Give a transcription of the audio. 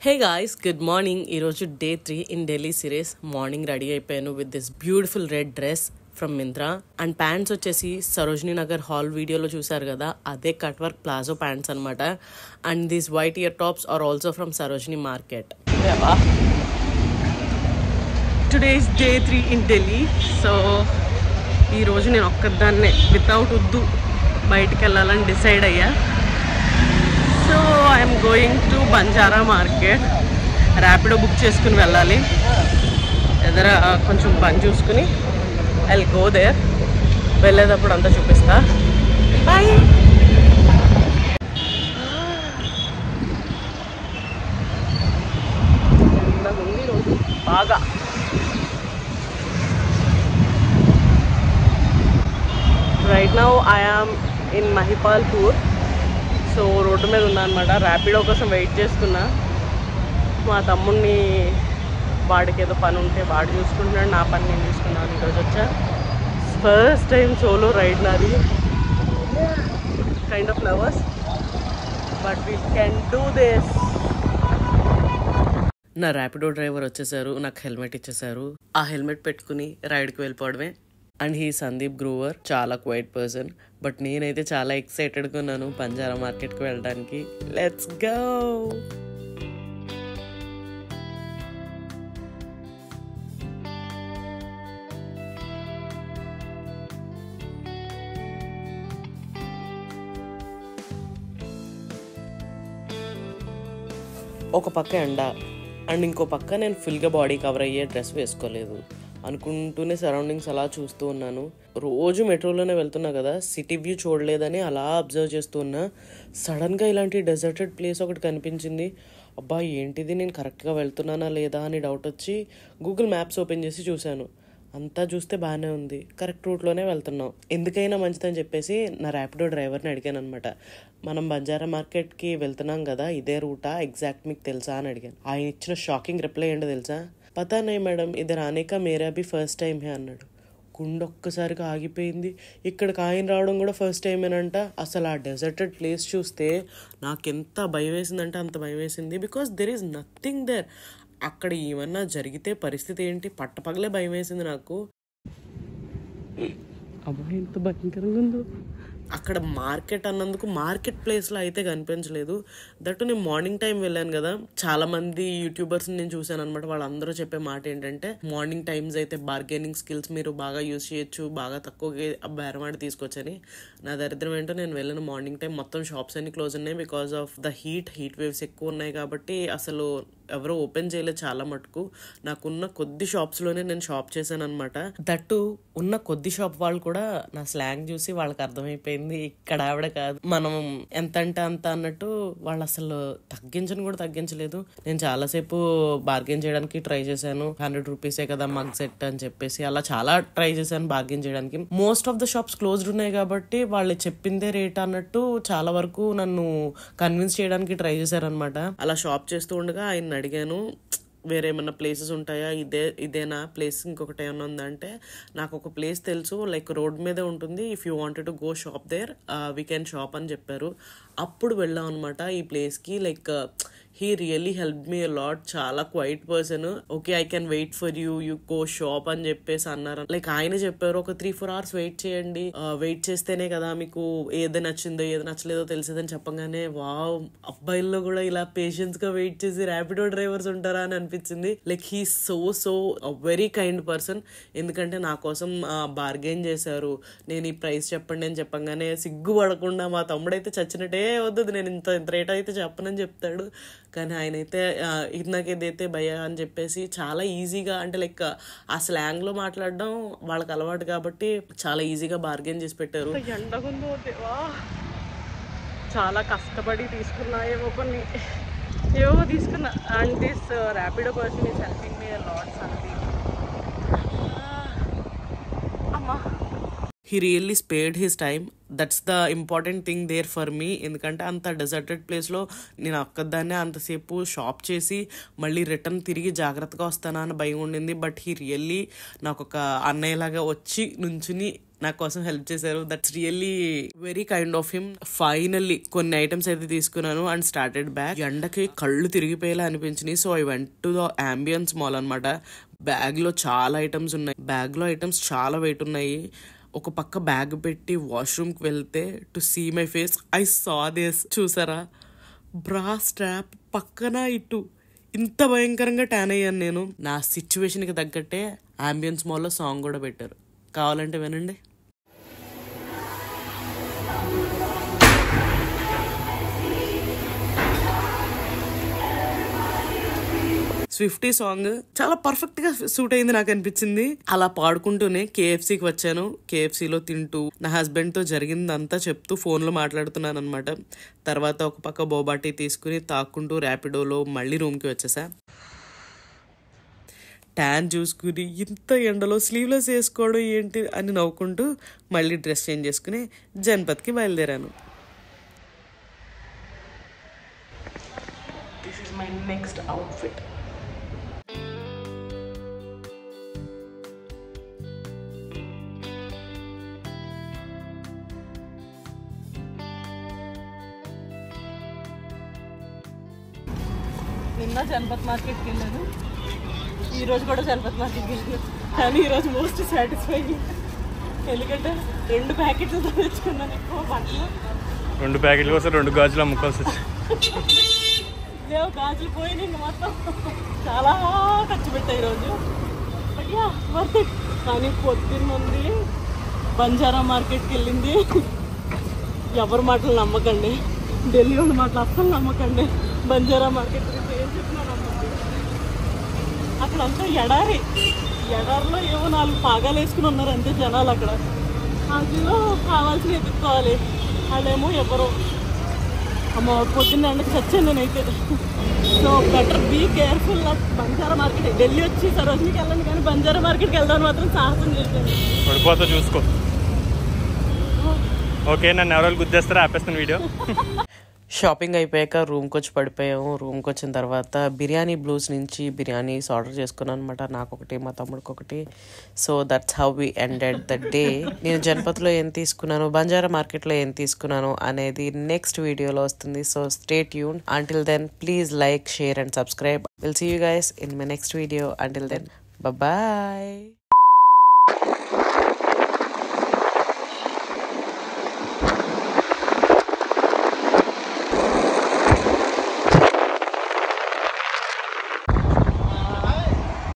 హే guys, good morning. ఈరోజు day 3 in Delhi series. Morning ready అయిపోయాను with this beautiful red dress from Myntra and pants వచ్చేసి Sarojini Nagar haul వీడియోలో చూసారు కదా, అదే కట్ వర్క్ ప్లాజో ప్యాంట్స్ అనమాట. And these white ear tops are also from Sarojini market. Today is day 3 in Delhi. So ఈరోజు నేను ఒక్కదాన్నే వితౌట్ ఉద్దు బయటికి వెళ్ళాలని డిసైడ్ అయ్యా. So I'm going to Banjara market. Rapido book చేసుకుని వెళ్ళాలి. ఎదర కొంచెం పని చూసుకుని ఐ విల్ గో దేర్. వెళ్ళేటప్పుడు అంతా చూపిస్తా. బాయ్. ఉంది రోజు బాగా. Right now I am in Mahipalpur. So road మీద ఉన్నా అనమాట. ర్యాపిడో కోసం వెయిట్ చేస్తున్నా. మా తమ్ముడిని వాడికి ఏదో పని ఉంటే వాడు చూసుకుంటున్నాడు, నా పని నేను చూసుకున్నాను. ఈరోజు వచ్చా ఫస్ట్ టైం సోలో రైడ్ నాది. Kind of nervous but we can do this. నా ర్యాపిడో డ్రైవర్ వచ్చేసారు, నాకు హెల్మెట్ ఇచ్చేసారు. ఆ హెల్మెట్ పెట్టుకుని రైడ్కి వెళ్ళిపోవడమే. అండ్ హీ సందీప్ గ్రూవర్, చాలా క్వైట్ పర్సన్. బట్ నేనైతే చాలా ఎక్సైటెడ్గా ఉన్నాను బంజారా మార్కెట్కి వెళ్ళడానికి. Let's go. ఒక పక్క ఎండ అండ్ ఇంకో పక్క నేను ఫుల్గా బాడీ కవర్ అయ్యే డ్రెస్ వేసుకోలేదు. అనుకుంటూనే సరౌండింగ్స్ అలా చూస్తూ ఉన్నాను. రోజు మెట్రోలోనే వెళ్తున్నా కదా, సిటీ వ్యూ చూడలేదని అలా అబ్జర్వ్ చేస్తూ ఉన్నా. సడన్గా ఇలాంటి డెజర్టెడ్ ప్లేస్ ఒకటి కనిపించింది. అబ్బా ఏంటిది, నేను కరెక్ట్గా వెళ్తున్నానా లేదా అని డౌట్ వచ్చి గూగుల్ మ్యాప్స్ ఓపెన్ చేసి చూశాను. అంతా చూస్తే బాగానే ఉంది, కరెక్ట్ రూట్లోనే వెళ్తున్నాం. ఎందుకైనా మంచిదని చెప్పేసి నా ర్యాపిడో డ్రైవర్ని అడిగాను అనమాట. మనం బంజారా మార్కెట్కి వెళ్తున్నాం కదా, ఇదే రూటా, ఎగ్జాక్ట్ మీకు తెలుసా అని అడిగాను. ఆయన ఇచ్చిన షాకింగ్ రిప్లై ఏంటో తెలుసా? పతా నై మేడం, ఇద్దరు ఆనేక మేరా బి ఫస్ట్ టైం హే అన్నాడు. గుండె ఒక్కసారిగా ఆగిపోయింది. ఇక్కడికి ఆయన రావడం కూడా ఫస్ట్ టైమేనంట. అసలు ఆ డెజర్టెడ్ ప్లేస్ చూస్తే నాకెంత భయం వేసిందంటే అంత భయం వేసింది. Because there is nothing there. అక్కడ ఏమన్నా జరిగితే పరిస్థితి ఏంటి, పట్టపగలే భయం వేసింది నాకు. అబ్బాయి ఎంత భయంకరంగా ఉందో. అక్కడ మార్కెట్ అన్నందుకు మార్కెట్ ప్లేస్లో అయితే కనిపించలేదు. దట్టు నేను మార్నింగ్ టైం వెళ్ళాను కదా, చాలా మంది యూట్యూబర్స్ని నేను చూశాను అనమాట. వాళ్ళందరూ చెప్పే మాట ఏంటంటే మార్నింగ్ టైమ్స్ అయితే బార్గెనింగ్ స్కిల్స్ మీరు బాగా యూజ్ చేయొచ్చు, బాగా తక్కువగా బేరమాడి తీసుకొచ్చని. నా దరిద్రం ఏంటో, నేను వెళ్ళిన మార్నింగ్ టైం మొత్తం షాప్స్ అన్ని క్లోజ్ ఉన్నాయి. Because of the heat waves ఎక్కువ ఉన్నాయి కాబట్టి అసలు ఎవరో ఓపెన్ చేయలేదు చాలా మటుకు. నాకున్న కొద్ది షాప్స్లోనే నేను షాప్ చేశాను అనమాట. దట్టు ఉన్న కొద్ది షాప్ వాళ్ళు కూడా నా స్లాంగ్ చూసి వాళ్ళకి అర్థమైపోయింది, ఇక్కడ ఆవిడ కాదు, మనం ఎంత అంటే అంత అన్నట్టు. వాళ్ళు అసలు తగ్గించని కూడా తగ్గించలేదు. నేను చాలాసేపు బార్గెన్ చేయడానికి ట్రై చేశాను. 100 రూపీసే కదా మగ్ సెట్ అని చెప్పేసి అలా చాలా ట్రై చేశాను బార్గెన్ చేయడానికి. Most of the shops closed ఉన్నాయి కాబట్టి వాళ్ళు చెప్పిందే రేట్ అన్నట్టు చాలా వరకు నన్ను కన్విన్స్ చేయడానికి ట్రై చేశారనమాట. అలా షాప్ చేస్తూ ఉండగా ఆయన అడిగాను, వేరే ఏమన్నా ప్లేసెస్ ఉంటాయా, ఇదేనా ప్లేస్, ఇంకొకటి ఏమన్నా ఉందంటే, నాకు ఒక ప్లేస్ తెలుసు, లైక్ రోడ్ మీదే ఉంటుంది, if you wanted to go shop there we can shop అని చెప్పారు. అప్పుడు వెళ్ళాం అనమాట ఈ ప్లేస్కి. Like he really help me a lot. చాలా quiet person. Okay I can wait for you go shop అని చెప్పేసి అన్నారు. లైక్ ఆయన చెప్పారు, ఒక 3-4 hours వెయిట్ చేయండి, వెయిట్ చేస్తేనే కదా మీకు ఏది నచ్చిందో ఏది నచ్చలేదో తెలిసేదని చెప్పగానే వావ్, అబ్బాయిల్లో కూడా ఇలా పేషెన్స్ గా వెయిట్ చేసి ర్యాపిడో డ్రైవర్స్ ఉంటారా అని అనిపించింది. Like he so very kind person. ఎందుకంటే నా కోసం బార్గెన్ చేశారు. నేను ఈ ప్రైస్ చెప్పండి అని చెప్పగానే సిగ్గుపడకుండా, మా తమ్ముడైతే చచ్చినట్టే వద్దు నేను ఇంత రేట్ అయితే చెప్పనని చెప్తాడు, కానీ ఆయన అయితే ఇన్నాకేదైతే భయ అని చెప్పేసి చాలా ఈజీగా, అంటే లైక్ ఆ స్లాంగ్ లో మాట్లాడడం వాళ్ళకి అలవాటు కాబట్టి చాలా ఈజీగా బార్గెన్ చేసి పెట్టారు. ఎండగుందో దేవా, చాలా కష్టపడి తీసుకున్నాయేమో కొన్ని, ఏవో తీసుకున్నా. And this Rapido person is helping me a lot something. అమ్మా, he really spared his time. That's the important thing there for me. ఎందుకంటే అంత డెజర్టెడ్ ప్లేస్లో నేను ఒక్కదాన్నే అంతసేపు షాప్ చేసి మళ్ళీ రిటర్న్ తిరిగి జాగ్రత్తగా వస్తానా అని భయం ఉండింది. బట్ హీ రియల్లీ నాకు ఒక అన్నయ్యలాగా వచ్చి నుంచుని నా కోసం హెల్ప్ చేశారు. That's really very kind of him. Finally కొన్ని ఐటమ్స్ అయితే తీసుకున్నాను అండ్ స్టార్టెడ్ బ్యాక్. ఎండకి కళ్ళు తిరిగిపోయేలా అనిపించినాయి. So I went to the Ambience mall అనమాట. బ్యాగ్ లో చాలా ఐటమ్స్ ఉన్నాయి. బ్యాగ్ లో ఐటమ్స్ చాలా వెయిట్ ఉన్నాయి. ఒక పక్క బ్యాగ్ పెట్టి వాష్రూమ్ కి వెళ్తే to see my face I saw this. చూసారా, బ్రా స్ట్రాప్ పక్కన ఇటు ఇంత భయంకరంగా ట్యాన్ అయ్యాను నేను. నా సిచ్యువేషన్ కి తగ్గట్టే అంబియన్స్ మాల్ లో సాంగ్ కూడా పెట్టారు, కావాలంటే వినండి. స్విఫ్టీ సాంగ్ చాలా పర్ఫెక్ట్ గా సూట్ అయింది నాకు అనిపించింది. అలా పాడుకుంటూనే కేఎఫ్సీకి వచ్చాను. కేఎఫ్సీలో తింటూ నా హస్బెండ్ తో జరిగిందంతా చెప్తూ ఫోన్ లో మాట్లాడుతున్నాను అనమాట. తర్వాత ఒక పక్క బోబాటీ తీసుకుని తాక్కుంటూ ర్యాపిడోలో మళ్ళీ రూమ్ కి వచ్చేసా. ట్యాన్ చూసుకుని ఇంత ఎండలో స్లీవ్లెస్ వేసుకోవడం ఏంటి అని నవ్వుకుంటూ మళ్ళీ డ్రెస్ చేంజ్ చేసుకుని జన్పథ్కి బయలుదేరాను. This is my next outfit. నిన్న జన్పథ్ మార్కెట్కి వెళ్ళాను, ఈరోజు కూడా జన్పథ్ మార్కెట్కి వెళ్ళాను. కానీ ఈరోజు మోస్ట్ సాటిస్ఫైయింగ్, ఎందుకంటే 2 ప్యాకెట్లు తెచ్చుకున్నాను. ఎక్కువ బట్టలు 2 ప్యాకెట్ల కోసం 2 గాజులు అమ్ముకోవాల్సి వచ్చింది. లేవు గాజులు పోయినాయి ఇంక మొత్తం. చాలా ఖర్చు పెట్టాయి ఈరోజు. అయ్యా వర్త్ ఇట్. కానీ పొద్దున్నుంది బంజారా మార్కెట్కి వెళ్ళింది. ఎవరి మాటలు నమ్మకండి, ఢిల్లీ వాళ్ళ మాటలు అస్సలు నమ్మకండి. బంజారా మార్కెట్ గురించి ఏం చెప్పినా నమ్మకండి. అక్కడంతా ఎడారిలో ఏవో 4 పాగాలు వేసుకుని ఉన్నారు అంతే జనాలు. అక్కడ అందులో కావాల్సిన ఎదుర్కోవాలి. వాళ్ళేమో ఎవరో అమ్మ పొద్దున్న ఎండకు చచ్చాను నేనైతే. So better be careful. Banjara market Delhi వచ్చి సరోజినికి వెళ్ళండి, కానీ బంజారా మార్కెట్కి వెళ్దామని మాత్రం సాహసం చేశాను. పడిపోతా చూసుకో. ఓకే, నన్ను ఎవరు గుద్దేస్తారా ఆపేస్తాను వీడియో. షాపింగ్ అయిపోయాక రూమ్కి వచ్చి పడిపోయాము. రూమ్కి వచ్చిన తర్వాత బిర్యానీ బ్లూస్ నుంచి బిర్యానీస్ ఆర్డర్ చేసుకున్నాను అనమాట. నాకు ఒకటి, మా తమ్ముడికి ఒకటి. So that's how we ended the day. నేను జన్పథ్లో ఏం తీసుకున్నాను, బంజారా మార్కెట్లో ఏం తీసుకున్నాను అనేది నెక్స్ట్ వీడియోలో వస్తుంది. So stay tune. Until then please like, share and subscribe. Will see you guys in my next video. Until then bye.